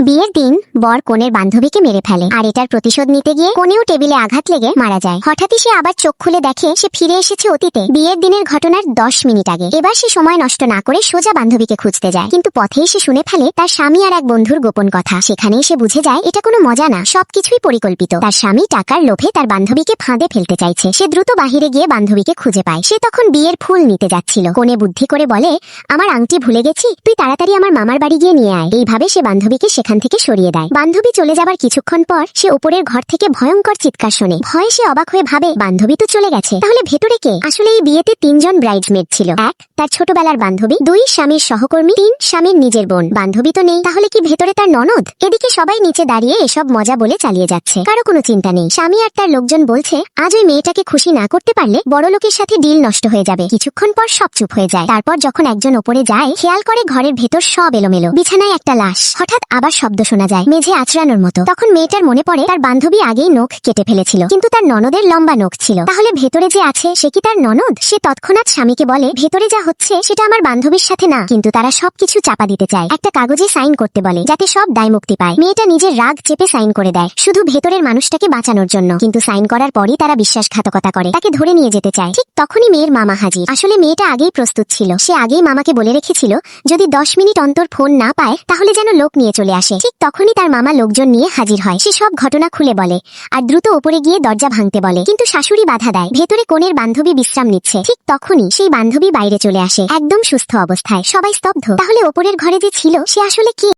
বিয়ের দিন বর কনের বান্ধবীকে মেরে ফেলে আর এটার প্রতিশোধ নিতে গিয়ে কনেও টেবিলে আঘাত লেগে মারা যায়। হঠাৎই সে আবার চোখ খুলে দেখে সে ফিরে এসেছে অতীতে, বিয়ের দিনের ঘটনার 10 মিনিট আগে। এবার সে সময় নষ্ট না করে সোজা বান্ধবীকে খুঁজতে যায়, কিন্তু পথেই সে শুনে ফেলে তার স্বামী আর এক বন্ধুর গোপন কথা। সেখানেই সে বুঝে যায় এটা কোনো মজা না, সবকিছুই পরিকল্পিত। তার স্বামী টাকার লোভে তার বান্ধবীকে ফাঁদে ফেলতে চাইছে। সে দ্রুত বাহিরে গিয়ে বান্ধবীকে খুঁজে পায়। সে তখন বিয়ের ফুল নিতে যাচ্ছিল। কনে বুদ্ধি করে বলে, আমার আংটি ভুলে গেছি, তুই তাড়াতাড়ি আমার মামার বাড়ি গিয়ে নিয়ে আয়। এইভাবে সে বান্ধবীকে সেখান থেকে সরিয়ে দেয়। বান্ধবী চলে যাবার কিছুক্ষণ পর সে উপরের ঘর থেকে ভয়ঙ্কর চিৎকার শোনে। ভয়ে সে অবাক হয়ে ভাবে বান্ধবী তো চলে গেছে, তাহলে ভেতরে কে? আসলে এই বিয়েতে 3 জন ব্রাইডসমেড ছিল। 1 তার ছোটবেলার বান্ধবী, 2 স্বামীর সহকর্মী, 3 স্বামীর নিজের বোন। বান্ধবী তো নেই, তাহলে কি ভেতরে তার ননদ? এদিকে সবাই নিচে দাঁড়িয়ে এসব মজা বলে চালিয়ে যাচ্ছে, কারো কোনো চিন্তা নেই। স্বামী আর তার লোকজন বলছে আজ ওই মেয়েটাকে খুশি না করতে পারলে বড় লোকের সাথে ডিল নষ্ট হয়ে যাবে। কিছুক্ষণ পর সব চুপ হয়ে যায়। তারপর যখন একজন ওপরে যায়, খেয়াল করে ঘরের ভেতর সব এলোমেলো, বিছানায় একটা লাশ। হঠাৎ আবার শব্দ শোনা যায়, মেঝে আঁচড়ানোর মতো। তখন মেয়েটার মনে পড়ে তার বান্ধবী আগেই নখ কেটে ফেলেছিল, কিন্তু তার ননদের লম্বা নখ ছিল। তাহলে ভেতরে যে আছে সে কি তার ননদ? সে তৎক্ষণাৎ স্বামীকে বলে, ভেতরে যা হচ্ছে সেটা আমার বান্ধবীর সাথে না। কিন্তু তারা সবকিছু চাপা দিতে চায়। একটা কাগজে সাইন করতে বলে যাতে সব দায় মুক্তি পায়। মেয়েটা নিজের রাগ চেপে সাইন করে দেয়, শুধু ভেতরের মানুষটাকে বাঁচানোর জন্য। কিন্তু সাইন করার পরই তারা বিশ্বাসঘাতকতা করে, তাকে ধরে নিয়ে যেতে চায়। ঠিক তখনই মেয়ের মামা হাজির। আসলে মেয়েটা আগেই প্রস্তুত ছিল। সে আগেই মামাকে বলে রেখেছিল যদি 10 মিনিট অন্তর ফোন না পায় তাহলে যেন লোক নিয়ে চলে আসে। ঠিক তখনই তার মামা লোকজন নিয়ে হাজির হয়। সে সব ঘটনা খুলে বলে আর দ্রুত ওপরে গিয়ে দরজা ভাঙতে বলে, কিন্তু শাশুড়ি বাধা দেয়। ভেতরে কনের বান্ধবী বিশ্রাম নিচ্ছে। ঠিক তখনই সেই বান্ধবী বাইরে চলে আসে, একদম সুস্থ অবস্থায়। সবাই স্তব্ধ। তাহলে ওপরের ঘরে যে ছিল সে আসলে কি?